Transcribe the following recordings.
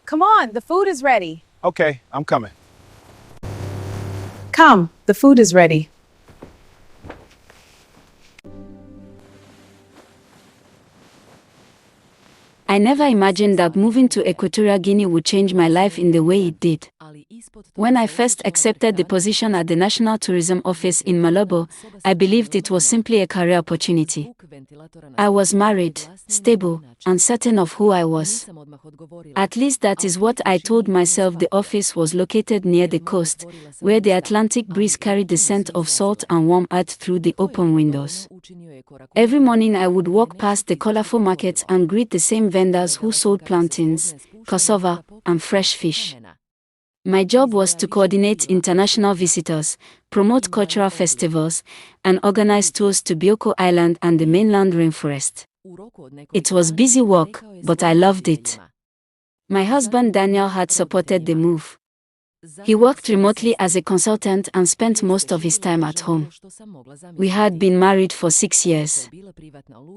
Come on, the food is ready. Okay, I'm coming. Come, the food is ready. I never imagined that moving to Equatorial Guinea would change my life in the way it did. When I first accepted the position at the National Tourism Office in Malabo, I believed it was simply a career opportunity. I was married, stable, and certain of who I was. At least that is what I told myself. The office was located near the coast, where the Atlantic breeze carried the scent of salt and warm earth through the open windows. Every morning I would walk past the colorful markets and greet the same vendors who sold plantains, cassava, and fresh fish. My job was to coordinate international visitors, promote cultural festivals, and organize tours to Bioko Island and the mainland rainforest. It was busy work, but I loved it. My husband Daniel had supported the move. He worked remotely as a consultant and spent most of his time at home. We had been married for 6 years.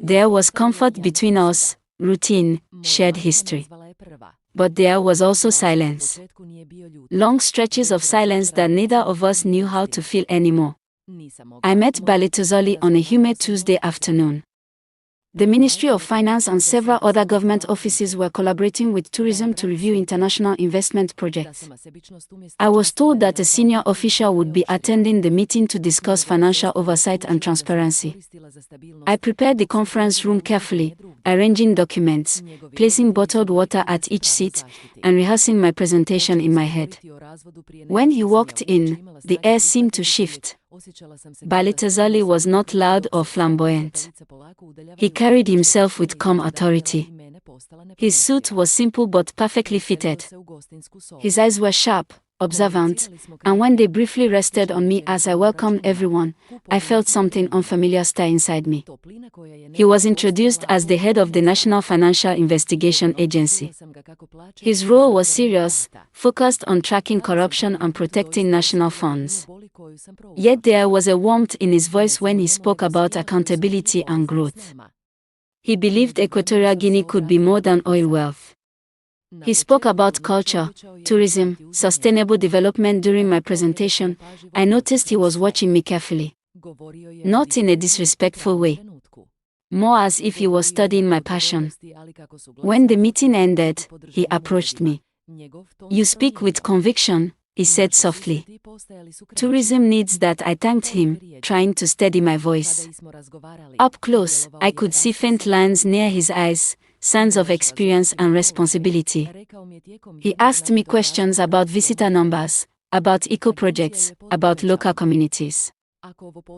There was comfort between us, routine, shared history. But there was also silence. Long stretches of silence that neither of us knew how to feel anymore. I met Balitozoli on a humid Tuesday afternoon. The Ministry of Finance and several other government offices were collaborating with tourism to review international investment projects. I was told that a senior official would be attending the meeting to discuss financial oversight and transparency. I prepared the conference room carefully, arranging documents, placing bottled water at each seat, and rehearsing my presentation in my head. When he walked in, the air seemed to shift. Balitazali was not loud or flamboyant. He carried himself with calm authority. His suit was simple but perfectly fitted. His eyes were sharp, observant, and when they briefly rested on me as I welcomed everyone, I felt something unfamiliar stir inside me. He was introduced as the head of the National Financial Investigation Agency. His role was serious, focused on tracking corruption and protecting national funds. Yet there was a warmth in his voice when he spoke about accountability and growth. He believed Equatorial Guinea could be more than oil wealth. He spoke about culture, tourism, sustainable development. During my presentation, I noticed he was watching me carefully. Not in a disrespectful way. More as if he was studying my passion. When the meeting ended, he approached me. "You speak with conviction," he said softly. "Tourism needs that." I thanked him, trying to steady my voice. Up close, I could see faint lines near his eyes, signs of experience and responsibility. He asked me questions about visitor numbers, about eco-projects, about local communities.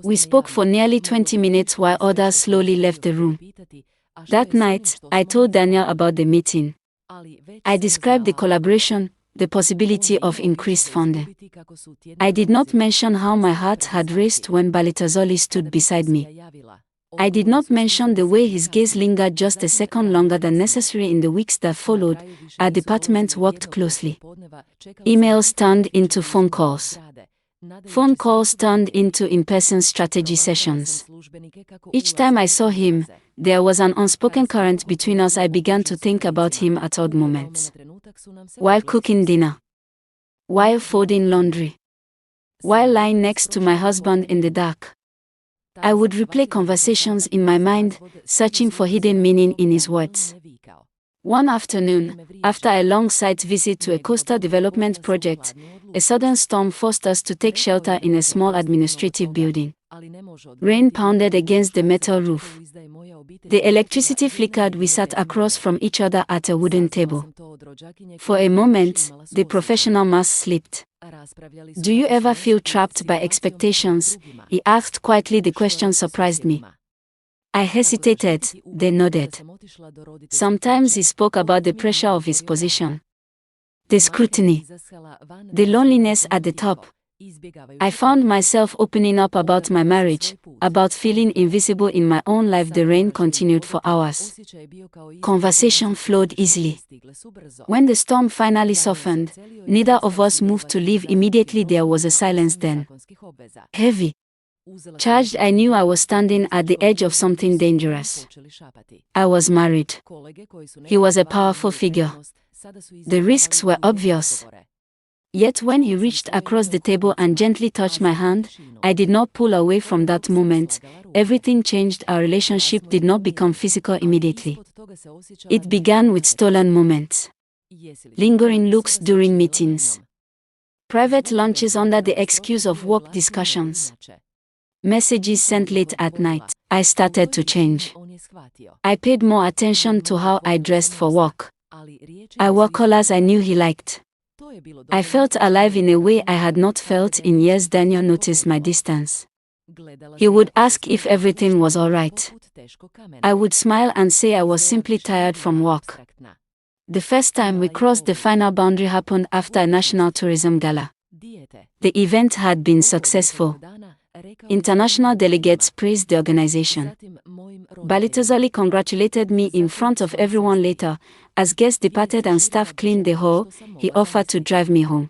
We spoke for nearly 20 minutes while others slowly left the room. That night, I told Daniel about the meeting. I described the collaboration, the possibility of increased funding. I did not mention how my heart had raced when Balitazoli stood beside me. I did not mention the way his gaze lingered just a second longer than necessary. In the weeks that followed, our department worked closely. Emails turned into phone calls. Phone calls turned into in-person strategy sessions. Each time I saw him, there was an unspoken current between us. I began to think about him at odd moments. While cooking dinner. While folding laundry. While lying next to my husband in the dark. I would replay conversations in my mind, searching for hidden meaning in his words. One afternoon, after a long site visit to a coastal development project, a sudden storm forced us to take shelter in a small administrative building. Rain pounded against the metal roof. The electricity flickered. We sat across from each other at a wooden table. For a moment, the professional mask slipped. "Do you ever feel trapped by expectations?" he asked quietly. The question surprised me. I hesitated, then nodded. Sometimes he spoke about the pressure of his position. The scrutiny. The loneliness at the top. I found myself opening up about my marriage, about feeling invisible in my own life. The rain continued for hours. Conversation flowed easily. When the storm finally softened, neither of us moved to leave immediately. There was a silence then. Heavy. Charged, I knew I was standing at the edge of something dangerous. I was married. He was a powerful figure. The risks were obvious. Yet when he reached across the table and gently touched my hand, I did not pull away from that moment. Everything changed. Our relationship did not become physical immediately. It began with stolen moments. Lingering looks during meetings. Private lunches under the excuse of work discussions. Messages sent late at night. I started to change. I paid more attention to how I dressed for work. I wore colors I knew he liked. I felt alive in a way I had not felt in years. Daniel noticed my distance. He would ask if everything was all right. I would smile and say I was simply tired from work. The first time we crossed the final boundary happened after a national tourism gala. The event had been successful. International delegates praised the organization. Balitazoli congratulated me in front of everyone later. As guests departed and staff cleaned the hall, he offered to drive me home.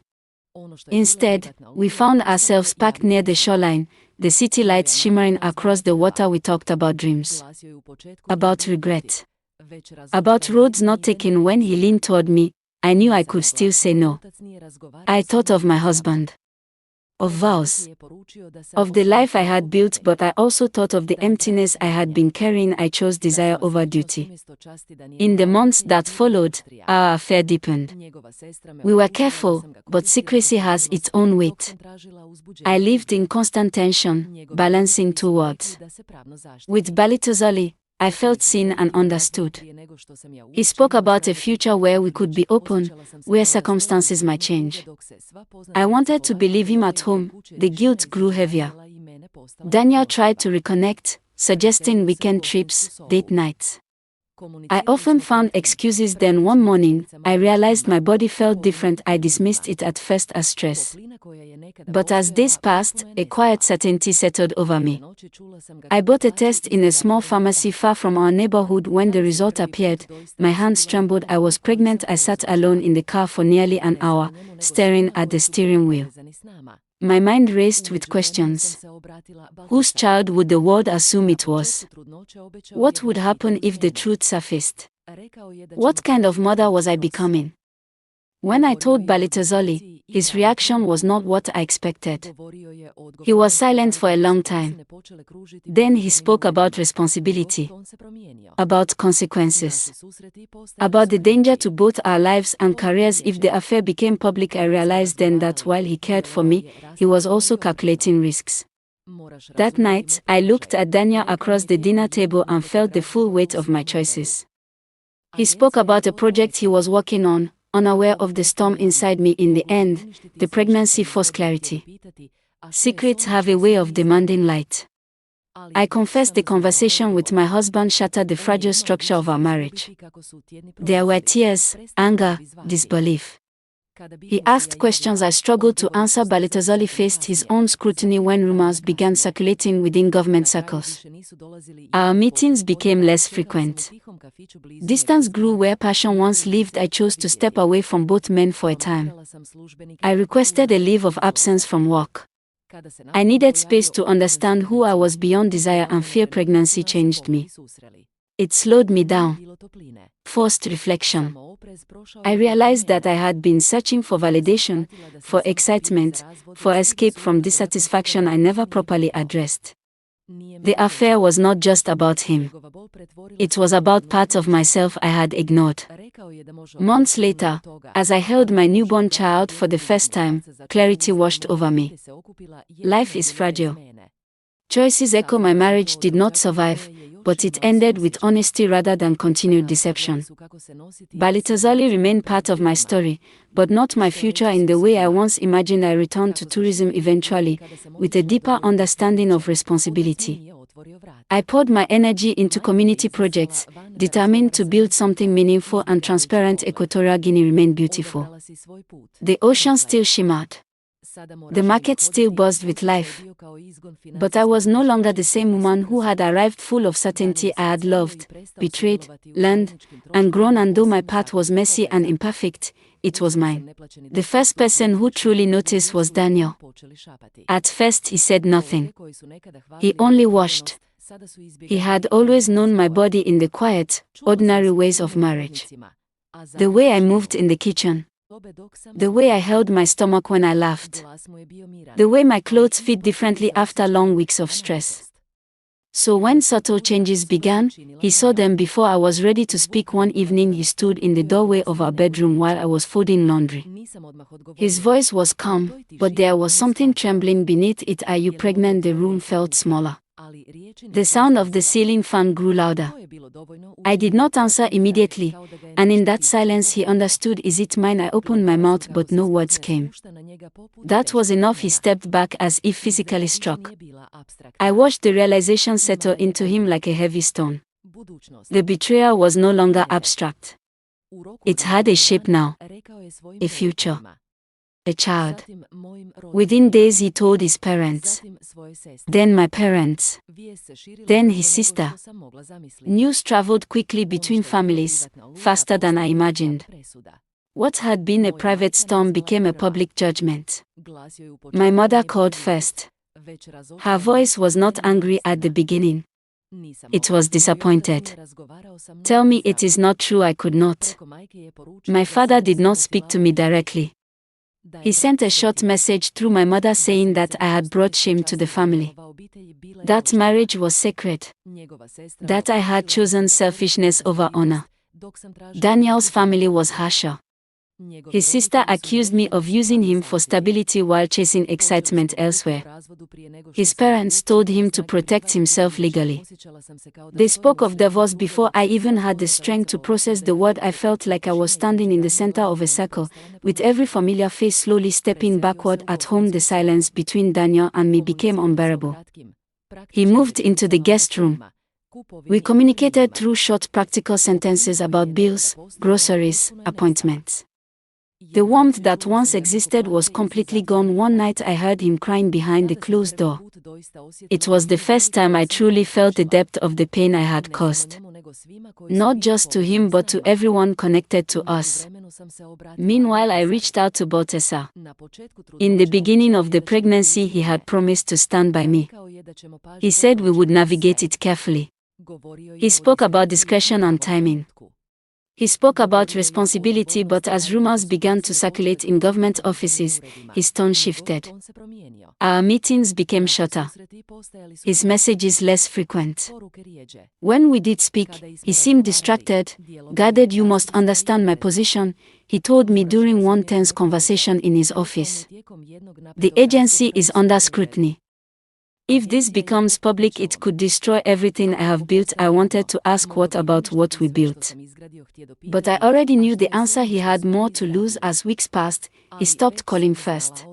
Instead, we found ourselves parked near the shoreline, the city lights shimmering across the water. We talked about dreams, about regret, about roads not taken. When he leaned toward me, I knew I could still say no. I thought of my husband, of vows, of the life I had built, but I also thought of the emptiness I had been carrying. I chose desire over duty. In the months that followed, our affair deepened. We were careful, but secrecy has its own weight. I lived in constant tension, balancing two worlds. With Balitazoli, I felt seen and understood. He spoke about a future where we could be open, where circumstances might change. I wanted to believe him at home. The guilt grew heavier. Daniel tried to reconnect, suggesting weekend trips, date nights. I often found excuses. Then one morning, I realized my body felt different. I dismissed it at first as stress. But as days passed, a quiet certainty settled over me. I bought a test in a small pharmacy far from our neighborhood. When the result appeared, my hands trembled. I was pregnant. I sat alone in the car for nearly an hour, staring at the steering wheel. My mind raced with questions. Whose child would the world assume it was? What would happen if the truth surfaced? What kind of mother was I becoming? When I told Balitazoli, his reaction was not what I expected. He was silent for a long time. Then he spoke about responsibility, about consequences, about the danger to both our lives and careers if the affair became public. I realized then that while he cared for me, he was also calculating risks. That night, I looked at Daniel across the dinner table and felt the full weight of my choices. He spoke about a project he was working on, unaware of the storm inside me. In the end, the pregnancy forced clarity. Secrets have a way of demanding light. I confess the conversation with my husband shattered the fragile structure of our marriage. There were tears, anger, disbelief. He asked questions I struggled to answer. Balitazoli faced his own scrutiny when rumors began circulating within government circles. Our meetings became less frequent. Distance grew where passion once lived. I chose to step away from both men for a time. I requested a leave of absence from work. I needed space to understand who I was beyond desire and fear. Pregnancy changed me. It slowed me down, forced reflection. I realized that I had been searching for validation, for excitement, for escape from dissatisfaction I never properly addressed. The affair was not just about him. It was about parts of myself I had ignored. Months later, as I held my newborn child for the first time, clarity washed over me. Life is fragile. Choices echo. My marriage did not survive, but it ended with honesty rather than continued deception. Balitazoli remained part of my story, but not my future in the way I once imagined. I returned to tourism eventually, with a deeper understanding of responsibility. I poured my energy into community projects, determined to build something meaningful and transparent. Equatorial Guinea remained beautiful. The ocean still shimmered. The market still buzzed with life. But I was no longer the same woman who had arrived full of certainty. I had loved, betrayed, learned, and grown, and though my path was messy and imperfect, it was mine. The first person who truly noticed was Daniel. At first he said nothing. He only watched. He had always known my body in the quiet, ordinary ways of marriage. The way I moved in the kitchen. The way I held my stomach when I laughed. The way my clothes fit differently after long weeks of stress. So when subtle changes began, he saw them before I was ready to speak. One evening he stood in the doorway of our bedroom while I was folding laundry. His voice was calm, but there was something trembling beneath it. Are you pregnant? The room felt smaller. The sound of the ceiling fan grew louder. I did not answer immediately, and in that silence he understood. Is it mine? I opened my mouth but no words came. That was enough. He stepped back as if physically struck. I watched the realization settle into him like a heavy stone. The betrayal was no longer abstract. It had a shape now, a future, a child. Within days he told his parents, then my parents, then his sister. News traveled quickly between families, faster than I imagined. What had been a private storm became a public judgment. My mother called first. Her voice was not angry at the beginning. It was disappointed. Tell me it is not true. I could not. My father did not speak to me directly. He sent a short message through my mother saying that I had brought shame to the family. That marriage was sacred. That I had chosen selfishness over honor. Daniel's family was harsher. His sister accused me of using him for stability while chasing excitement elsewhere. His parents told him to protect himself legally. They spoke of divorce before I even had the strength to process the word. I felt like I was standing in the center of a circle, with every familiar face slowly stepping backward. At home, the silence between Daniel and me became unbearable. He moved into the guest room. We communicated through short practical sentences about bills, groceries, appointments. The warmth that once existed was completely gone. One night I heard him crying behind the closed door. It was the first time I truly felt the depth of the pain I had caused. Not just to him but to everyone connected to us. Meanwhile, I reached out to Balthasar. In the beginning of the pregnancy, he had promised to stand by me. He said we would navigate it carefully. He spoke about discretion and timing. He spoke about responsibility, but as rumors began to circulate in government offices, his tone shifted. Our meetings became shorter. His messages less frequent. When we did speak, he seemed distracted, guarded. You must understand my position, he told me during one tense conversation in his office. The agency is under scrutiny. If this becomes public, it could destroy everything I have built. I wanted to ask what about what we built. But I already knew the answer. He had more to lose. As weeks passed, he stopped calling first.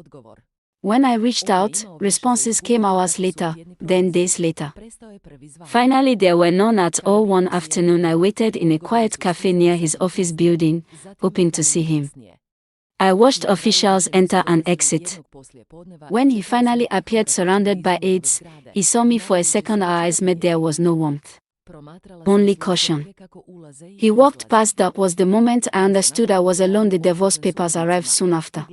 When I reached out, responses came hours later, then days later. Finally, there were none at all. One afternoon, I waited in a quiet cafe near his office building, hoping to see him. I watched officials enter and exit. When he finally appeared surrounded by aides, he saw me for a second. Our eyes met. There was no warmth, only caution. He walked past. That was the moment I understood I was alone. The divorce papers arrived soon after.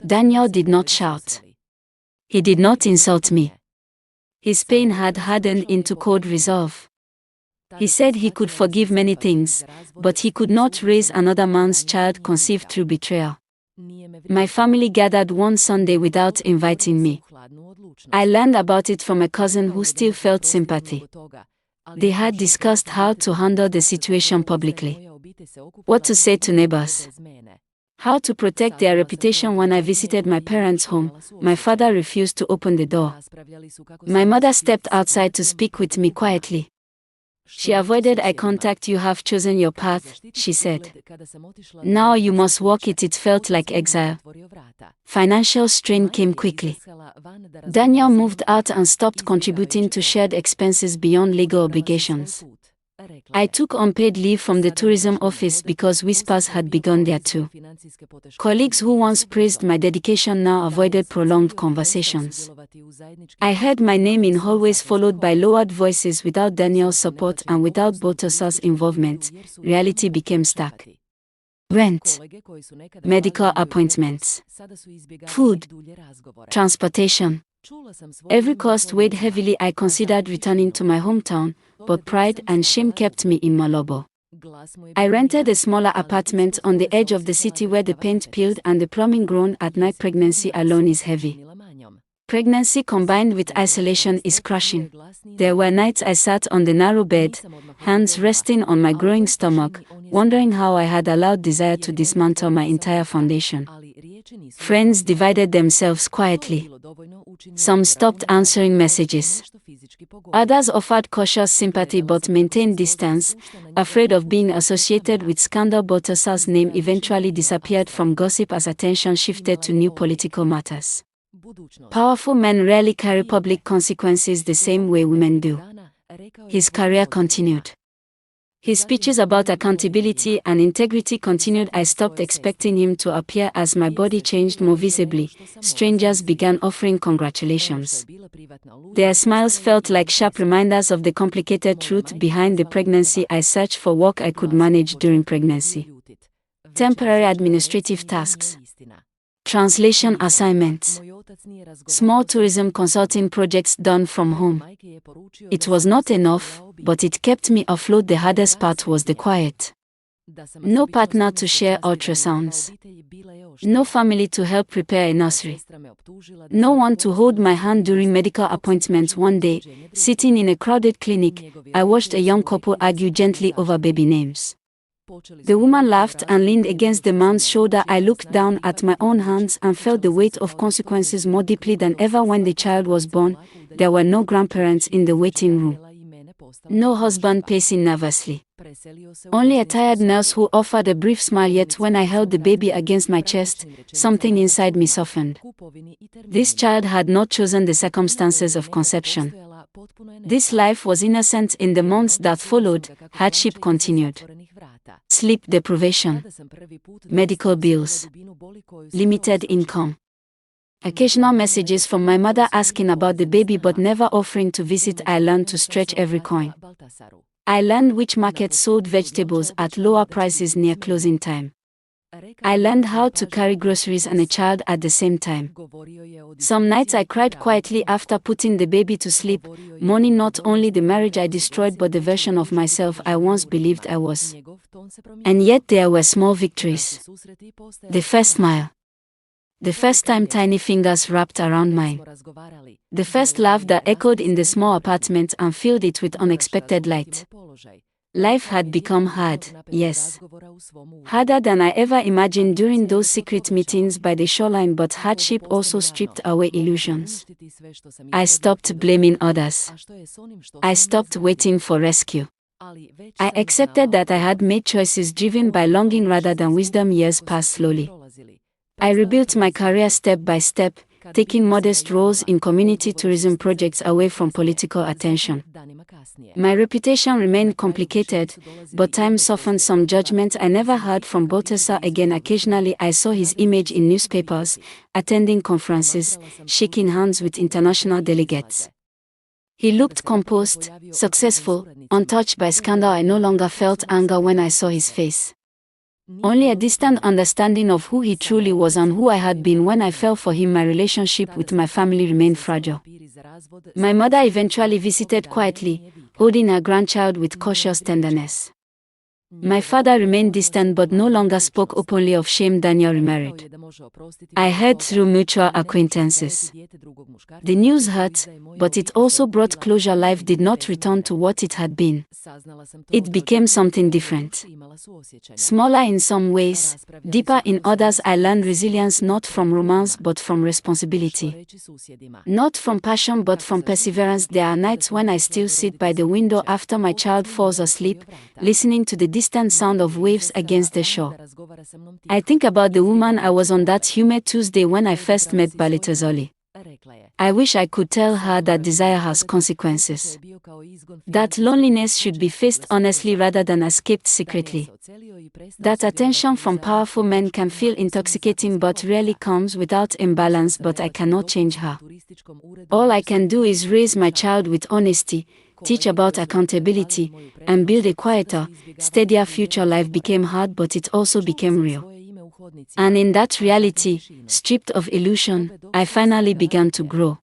Daniel did not shout. He did not insult me. His pain had hardened into cold resolve. He said he could forgive many things, but he could not raise another man's child conceived through betrayal. My family gathered one Sunday without inviting me. I learned about it from a cousin who still felt sympathy. They had discussed how to handle the situation publicly, what to say to neighbors, how to protect their reputation. When I visited my parents' home, my father refused to open the door. My mother stepped outside to speak with me quietly. She avoided eye contact. You have chosen your path, she said. Now you must walk it. It felt like exile. Financial strain came quickly. Daniel moved out and stopped contributing to shared expenses beyond legal obligations. I took unpaid leave from the tourism office because whispers had begun there too. Colleagues who once praised my dedication now avoided prolonged conversations. I heard my name in hallways followed by lowered voices. Without Daniel's support and without Balthasar's involvement, reality became stark. rent, medical appointments, food, transportation. Every cost weighed heavily. I considered returning to my hometown, but pride and shame kept me in Malabo. I rented a smaller apartment on the edge of the city where the paint peeled and the plumbing groaned at night. Pregnancy alone is heavy. Pregnancy combined with isolation is crushing. There were nights I sat on the narrow bed, hands resting on my growing stomach, wondering how I had allowed desire to dismantle my entire foundation. Friends divided themselves quietly. Some stopped answering messages. Others offered cautious sympathy but maintained distance, afraid of being associated with scandal. Baltasar's name eventually disappeared from gossip as attention shifted to new political matters. Powerful men rarely carry public consequences the same way women do. His career continued. His speeches about accountability and integrity continued. I stopped expecting him to appear as my body changed more visibly. Strangers began offering congratulations. Their smiles felt like sharp reminders of the complicated truth behind the pregnancy. I searched for work I could manage during pregnancy. Temporary administrative tasks, translation assignments, small tourism consulting projects done from home. It was not enough, but it kept me afloat. The hardest part was the quiet. No partner to share ultrasounds. No family to help prepare a nursery. No one to hold my hand during medical appointments. One day, sitting in a crowded clinic, I watched a young couple argue gently over baby names. The woman laughed and leaned against the man's shoulder. I looked down at my own hands and felt the weight of consequences more deeply than ever. When the child was born, there were no grandparents in the waiting room. No husband pacing nervously. Only a tired nurse who offered a brief smile. Yet when I held the baby against my chest, something inside me softened. This child had not chosen the circumstances of conception. This life was innocent. In the months that followed, hardship continued. Sleep deprivation, medical bills, limited income. Occasional messages from my mother asking about the baby but never offering to visit. I learned to stretch every coin. I learned which markets sold vegetables at lower prices near closing time. I learned how to carry groceries and a child at the same time. Some nights I cried quietly after putting the baby to sleep, mourning not only the marriage I destroyed but the version of myself I once believed I was. And yet there were small victories. The first smile. The first time tiny fingers wrapped around mine. The first laugh that echoed in the small apartment and filled it with unexpected light. Life had become hard, yes. Harder than I ever imagined during those secret meetings by the shoreline, but hardship also stripped away illusions. I stopped blaming others. I stopped waiting for rescue. I accepted that I had made choices driven by longing rather than wisdom. Years passed slowly. I rebuilt my career step by step, taking modest roles in community tourism projects away from political attention. My reputation remained complicated, but time softened some judgment. I never heard from Baltasar again. Occasionally I saw his image in newspapers, attending conferences, shaking hands with international delegates. He looked composed, successful, untouched by scandal. I no longer felt anger when I saw his face. Only a distant understanding of who he truly was and who I had been when I fell for him. My relationship with my family remained fragile. My mother eventually visited quietly, holding her grandchild with cautious tenderness. My father remained distant but no longer spoke openly of shame. Daniel remarried. I heard through mutual acquaintances. The news hurt, but it also brought closure. Life did not return to what it had been. It became something different. Smaller in some ways, deeper in others. I learned resilience not from romance but from responsibility. Not from passion but from perseverance. There are nights when I still sit by the window after my child falls asleep, listening to the distant sound of waves against the shore. I think about the woman I was on that humid Tuesday when I first met Baltasar. I wish I could tell her that desire has consequences. That loneliness should be faced honestly rather than escaped secretly. That attention from powerful men can feel intoxicating but rarely comes without imbalance. But I cannot change her. All I can do is raise my child with honesty, teach about accountability, and build a quieter, steadier future life became hard, but it also became real. And in that reality, stripped of illusion, I finally began to grow.